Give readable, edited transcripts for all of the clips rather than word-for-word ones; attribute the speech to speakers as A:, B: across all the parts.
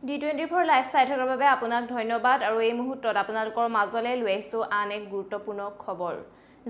A: D24 live চাই থকাৰ বাবে আপোনাক ধন্যবাদ আৰু এই মুহূৰ্তত আপোনালোকৰ মাজলৈ লৈ আহিছো আন এক গুৰুত্বপূৰ্ণ খবৰ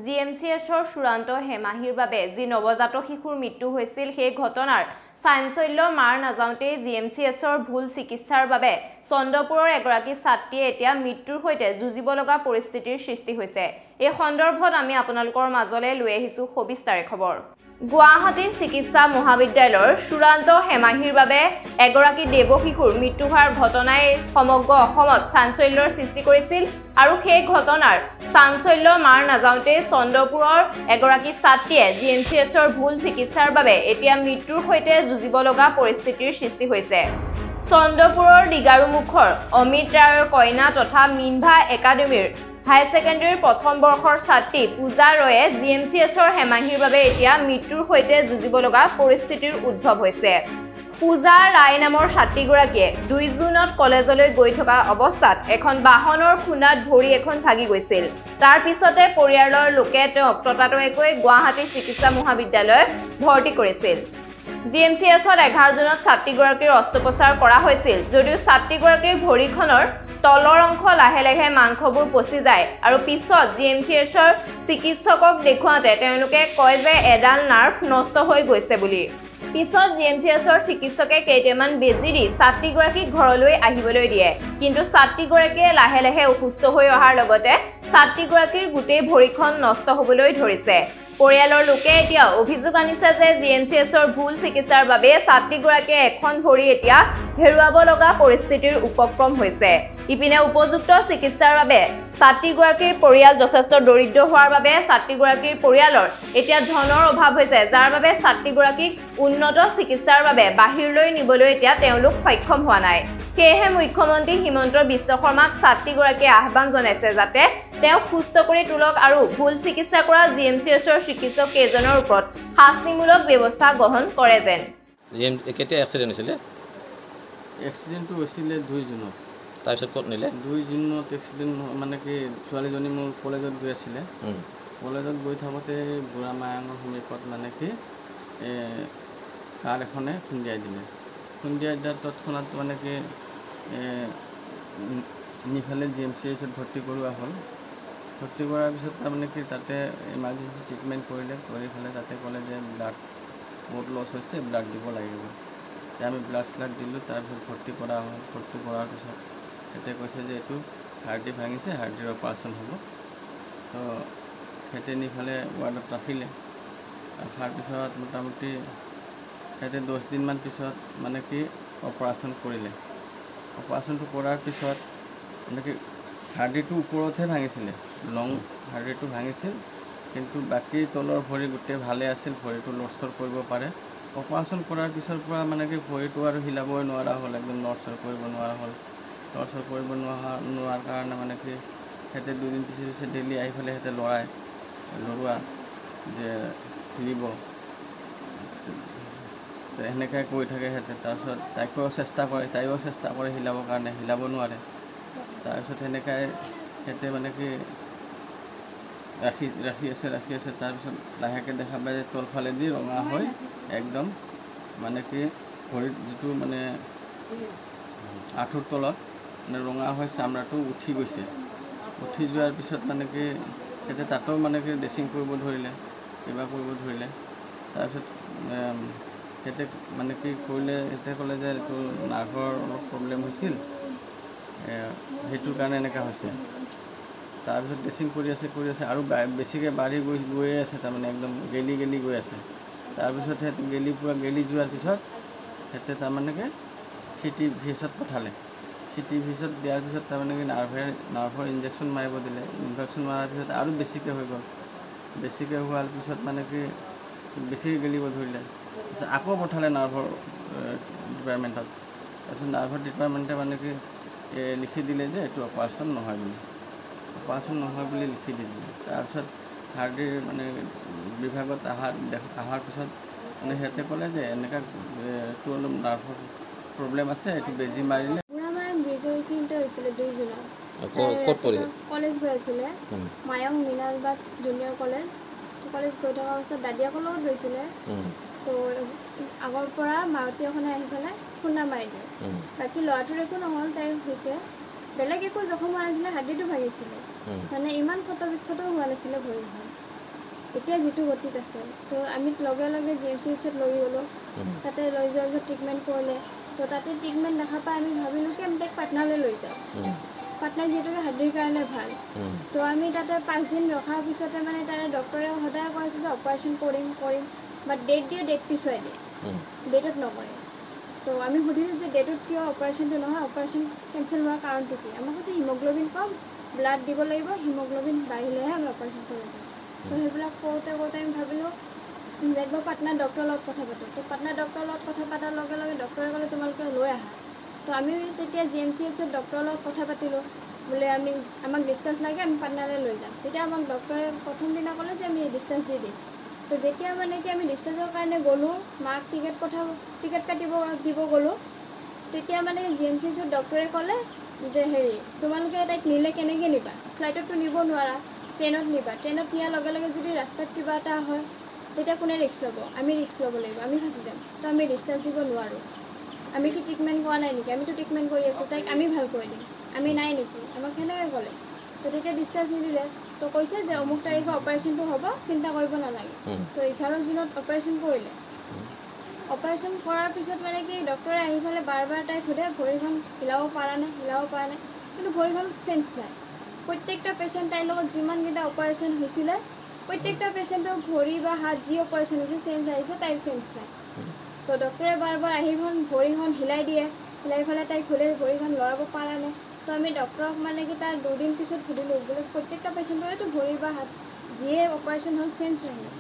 A: জিএমচিএছৰ চূড়ান্ত হেমাহিৰ বাবে যি নৱজাতক শিশুৰ মৃত্যু হৈছিল সেই ঘটনাৰ চাঞ্চল্য মাৰ নাযাওঁতে জিএমচিএছৰ ভুল চিকিৎসাৰ বাবে চন্দ্ৰপুৰৰ এগৰাকী ছাত্ৰীয়ে এতিয়া মৃত্যুৰ সৈতে যুঁজিব লগা পৰিস্থিতিৰ সৃষ্টি হৈছে এই সন্দৰ্ভত আমি আপোনালোকৰ মাজলৈ লৈ আহিছো সবিস্তাৰে খবৰ গুৱাহাটী চিকিৎসা মহাবিদ্যালয়ৰ চূড়ান্ত হেমাহিৰ বাবে এগৰাকী দেৱশিশুৰ মৃত্যু হোৱাৰ ঘটনাই সমগ্ৰ অসমত চাঞ্চল্যৰ সৃষ্টি কৰিছিল আৰু সেই ঘটনাৰ চাঞ্চল্য মাৰ নাযাওঁতে চন্দ্ৰপুৰৰ এগৰাকী ছাত্ৰীয়ে জিএমচিএছৰ ভুল চিকিৎসাৰ বাবে এতিয়া মৃত্যুৰ সৈতে যুঁজিব লগা পৰিস্থিতিৰ সৃষ্টি হৈছে চন্দ্ৰপুৰৰ দিগাৰুমুখৰ অমিত ৰায়ৰ কইনা তথা মিনভা একাডেমীৰ হাই সেকেন্ডাৰীৰ প্ৰথম বৰ্ষৰ ছাত্ৰী পূজা ৰয়ে জিএমচিএছৰ হেমাহিৰ বাবে এতিয়া মৃত্যুৰ সৈতে যুঁজিব লগা পৰিস্থিতিৰ উদ্ভৱ হৈছে পূজা ৰায় নামৰ ছাত্ৰীগৰাকীয়ে 2 জুনত কলেজলৈ গৈ থকা অৱস্থাত এখন বাহনৰ খুনাত ভৰি এখন ভাগি গৈছিল তাৰ পিছতে পৰিয়ালৰ লোকে তেওঁক ততাতৈয়াকৈ গুৱাহাটী চিকিৎসা মহাবিদ্যালয়ত ভৰ্তি কৰিছিল জিএমচিএছত 11 জুনত ছাত্ৰীগৰাকীৰ অস্ত্ৰোপচাৰ কৰা হৈছিল যদিও ছাত্ৰীগৰাকীৰ ভৰিখনৰ তলৰ অংশ লাহে লাহে মাংসবোৰ পচি যায় আৰু পিছত জিএমচিএছৰ চিকিৎসকক দেখুৱাতে তেওঁলোকে কয় যে এডাল নাৰ্ভ নষ্ট হৈ গৈছে বুলি পিছত জিএমচিএছৰ চিকিৎসকে কেইটামান বেজি দি ছাত্ৰীগৰাকীক ঘৰলৈ আহিবলৈ দিয়ে কিন্তু ছাত্ৰীগৰাকীয়ে লাহে লাহে অসুস্থ হৈ অহাৰ লগতে ছাত্ৰীগৰাকীৰ গোটেই ভৰিখন নষ্ট হ'বলৈ ধৰিছে পৰিয়ালৰ লোকে এতিয়া অভিযোগ আনিছে যে জিএমচিএছৰ ভুল চিকিৎসাৰ বাবে ছাত্ৰীগৰাকীয়ে এখন ভৰি এতিয়া হেৰুৱাব লগা পৰিস্থিতিৰ উপক্ৰম হৈছে ইপিনে উপযুক্ত চিকিৎসাৰ বাবে ছাত্ৰীগৰাকীৰ পৰিয়াল যথেষ্ট দৰিদ্ৰ হোৱাৰ বাবে ছাত্ৰীগৰাকীৰ পৰিয়ালৰ এতিয়া ধনৰ অভাৱ হৈছে যাৰ বাবে ছাত্ৰীগৰাকীক উন্নত চিকিৎসাৰ বাবে বাহিৰলৈ নিবলৈ এতিয়া তেওঁলোক সক্ষম হোৱা নাই সেয়েহে মুখ্যমন্ত্ৰী হিমন্ত বিশ্ব শৰ্মাক ছাত্ৰীগৰাকীয়ে আহ্বান জনাইছে যাতে তেওঁ সুস্থ কৰি তোলক আৰু ভুল চিকিৎসা কৰা জিএমচিএছৰ চিকিৎসক কেইজনৰ ওপৰত শাস্তিমূলক ব্যৱস্থা গ্ৰহণ কৰে যেন
B: কেতিয়া এক্সিডেণ্ট হৈছিলে
C: এক্সিডেণ্টটো হৈছিলে 2 জুনত
B: তাৰপিছত ক'ত নিলে
C: 2 জুনত এক্সিডেণ্ট মানে কি ছোৱালীজনী মোৰ কলেজত গৈ আছিলে কলেজত গৈ থাকোঁতে বুঢ়া মায়াঙৰ সমীপত মানে কি কাৰ এখনে খুন্দিয়াই দিয়াৰ তৎক্ষণাত মানে কি নিফালে জিএমচিএছত ভৰ্তি কৰোৱা হ'ল ভৰ্তি কৰাৰ পিছত তাৰমানে কি তাতে ইমাৰ্জেঞ্চি ট্ৰিটমেণ্ট কৰি পেলাই তাতে ক'লে যে ব্লাড বহুত লছ হৈছে ব্লাড দিব লাগিব আমি ব্লাড দিলোঁ তাৰপিছত ভৰ্তি কৰা হ'ল ভৰ্তি কৰাৰ পিছত সিহঁতে কৈছে যে এইটো হাৰ্ডি ভাঙিছে হাৰ্ডিৰ অপাৰেশ্যন হ'ব তো সিহঁতে নিফালে ৱাৰ্ডত ৰাখিলে ৰখাৰ পিছত মোটামুটি সিহঁতে 10 দিনমান পিছত মানে কি অপাৰেশ্যন কৰিলে অপাৰেশ্যনটো কৰাৰ পিছত মানে কি হাৰ্ডিটো ওপৰতহে ভাঙিছিলে লং হাৰ্ডিটো ভাঙিছিল কিন্তু বাকী তলৰ ভৰি গোটেই ভালে আছিল ভৰিটো লৰচৰ কৰিব পাৰে অপাৰেশ্যন কৰাৰ পিছৰ পৰা মানে কি ভৰিটো আৰু হিলাবই নোৱাৰা হ'ল একদম লৰচৰ কৰিব নোৱাৰা হ'ল লৰচৰ কৰিব নোৱাৰাৰ কাৰণে মানে কি সিহঁতে 2 দিন পিছে ডেইলি আহি পেলাই সিহঁতে লৰোৱা যে হিলিব সেনেকৈ কৈ থাকে সিহঁতে তাৰপিছত তাইও চেষ্টা কৰে হিলাবৰ কাৰণে হিলাব নোৱাৰে তাৰপিছত সেনেকৈ সিহঁতে মানে কি ৰাখি আছে তাৰপিছত লাহেকৈ দেখা পায় যে তলফালেদি ৰঙা হৈ একদম মানে কি ভৰিত যিটো মানে আঁঠুৰ তলত মানে ৰঙা হৈ চামৰাটো উঠি গৈছে উঠি যোৱাৰ পিছত মানে কি সিহঁতে তাতো মানে কি ড্ৰেছিং কৰিব ধৰিলে কিবা কৰিব ধৰিলে তাৰপিছত সিহঁতে মানে কি কৰিলে সিহঁতে ক'লে যে এইটো নাৰ্ভৰ অলপ প্ৰব্লেম হৈছিল সেইটোৰ কাৰণে এনেকুৱা হৈছে তাৰপিছত ড্ৰেছিং কৰি আছে আৰু বেছিকৈ বাঢ়ি গৈয়ে আছে তাৰমানে একদম গেলি গৈ আছে তাৰপিছত সিহঁতে গেলি যোৱাৰ পিছত সিহঁতে তাৰমানে কি CTVHত পঠালে CTVHত দিয়াৰ পিছত তাৰমানে কি নাৰ্ভৰ ইনজেকশ্যন মাৰিব দিলে ইনজেকশ্যন মৰাৰ পিছত আৰু বেছিকৈ হৈ গ'ল বেছিকৈ হোৱাৰ পিছত মানে কি বেছিকৈ গেলিব ধৰিলে আকৌ পঠালে নাৰ্ভৰ ডিপাৰ্টমেণ্টত তাৰপিছত নাৰ্ভৰ ডিপাৰ্টমেণ্টে মানে কি লিখি দিলে যে এইটো অপাৰেশ্যন নহয় বুলি লিখি দিলে তাৰপিছত হাৰ্ডিৰ মানে বিভাগত অহাৰ পিছত মানে সিহঁতে ক'লে যে এনেকুৱা এইটো অলপ নাৰ্ভৰ প্ৰব্লেম আছে এইটো বেজি মাৰিলে
D: কলেজ গৈ আছিলে মায়ং মৃণালবাগ জুনিয়ৰ কলেজ গৈ থকা অৱস্থাত দাদিয়াকৰ লগত গৈছিলে তো আগৰ পৰা মাৰুতি এখনে আহি পেলাই খুন্দা মাৰি দিয়ে বাকী ল'ৰাটোৰ একো নহ'ল তাই হৈছে বেলেগ একো জখম হোৱা নাছিলে হাৰ্ডিটো ভাঙিছিলে মানে ইমান ক্ষত বিক্ষত হোৱা নাছিলে ভৰিখন এতিয়া যিটো গতিত আছে তো আমি লগে লগে GMCHত লৈ গ'লোঁ তাতে লৈ যোৱাৰ পিছত ট্ৰিটমেণ্ট কৰিলে তো তাতে ট্ৰিটমেণ্ট দেখা পাই আমি ভাবিলোঁ কি আমি তাইক পাটনালৈ লৈ যাওঁ পাটনা যিহেতুকে হাৰ্ডিৰ কাৰণে ভাল তো আমি তাতে 5 দিন ৰখাৰ পিছতে মানে তাৰে ডক্টৰে সদায় কৈ আছে যে অপাৰেশ্যন কৰিম বাট ডেট দিয়ে ডেট পিছুৱাই দিয়ে ডেটত নকৰে তো আমি সুধিলোঁ যে ডেটত কিয় অপাৰেশ্যনটো নহয় অপাৰেশ্যন কেঞ্চেল হোৱাৰ কাৰণটো কি আমাক কৈছে হিমোগ্ল'বিন কম ব্লাড দিব লাগিব হিমোগ্ল'বিন বাঢ়িলেহে আমি অপাৰেশ্যন কৰিব পাৰিম তো সেইবিলাক কৰোঁতে আমি ভাবিলোঁ যে একবাৰ পাটনা ডক্টৰৰ লগত কথা পাতোঁ তো পাটনা ডক্টৰৰ লগত কথা পতাৰ লগে লগে ডক্টৰে ক'লে তোমালোকে লৈ আহা তো আমি তেতিয়া GMCHত ডক্টৰৰ লগত কথা পাতিলোঁ বোলে আমাক ডিছচাৰ্জ লাগে আমি পাটনালৈ লৈ যাম তেতিয়া আমাক ডক্টৰে প্ৰথম দিনা ক'লে যে আমি ডিছচাৰ্জ দি দিম তো যেতিয়া মানে কি আমি ডিছচাৰ্জৰ কাৰণে গ'লোঁ মাক টিকেট কাটিব দিব গ'লোঁ তেতিয়া মানে GMCHত ডক্টৰে ক'লে যে তোমালোকে তাইক নিলে কেনেকৈ নিবা ফ্লাইটততো নিব নোৱাৰা ট্ৰেইনত নিবা ট্ৰেইনত নিয়াৰ লগে লগে যদি ৰাস্তাত কিবা এটা হয় তেতিয়া কোনে ৰিস্ক ল'ব আমি ৰিস্ক ল'ব লাগিব আমি ফাঁচি যাম তো আমি ডিছচাৰ্জ দিব নোৱাৰোঁ আমি কি ট্ৰিটমেণ্ট কৰা নাই নেকি আমিতো ট্ৰিটমেণ্ট কৰি আছোঁ তাইক আমি ভাল কৰি দিম আমি নাই নেকি আমাক সেনেকৈ ক'লে তো তেতিয়া ডিছচাৰ্জ নিদিলে তো কৈছে যে অমুক তাৰিখে অপাৰেশ্যনটো হ'ব চিন্তা কৰিব নালাগে তো 11 জুনত অপাৰেশ্যন কৰিলে অপাৰেশ্যন কৰাৰ পিছত মানে কি ডক্টৰে আহি পেলাই বাৰ তাইক সোধে ভৰিখন হিলাব পৰা নাই কিন্তু ভৰিখন চেঞ্জ নাই প্ৰত্যেকটা পেচেণ্ট তাইৰ লগত যিমানকেইটা অপাৰেশ্যন হৈছিলে প্ৰত্যেকটা পেচেণ্টৰ ভৰি বা হাত যি অপাৰেশ্যন হৈছে চেঞ্জ আহিছে তাইৰ চেঞ্জ নাই তো ডক্টৰে বাৰ আহি ভৰিখন হিলাই দিয়ে হিলাই পেলাই তাইক সোধে ভৰিখন লৰাব পৰা নাই তো আমি ডক্টৰক মানে কি তাৰ 2 দিন পিছত সুধিলোঁ বোলে প্ৰত্যেকটা পেচেণ্টৰেতো ভৰি বা হাত যিয়ে অপাৰেশ্যন হ'ল চেঞ্জ আহিলে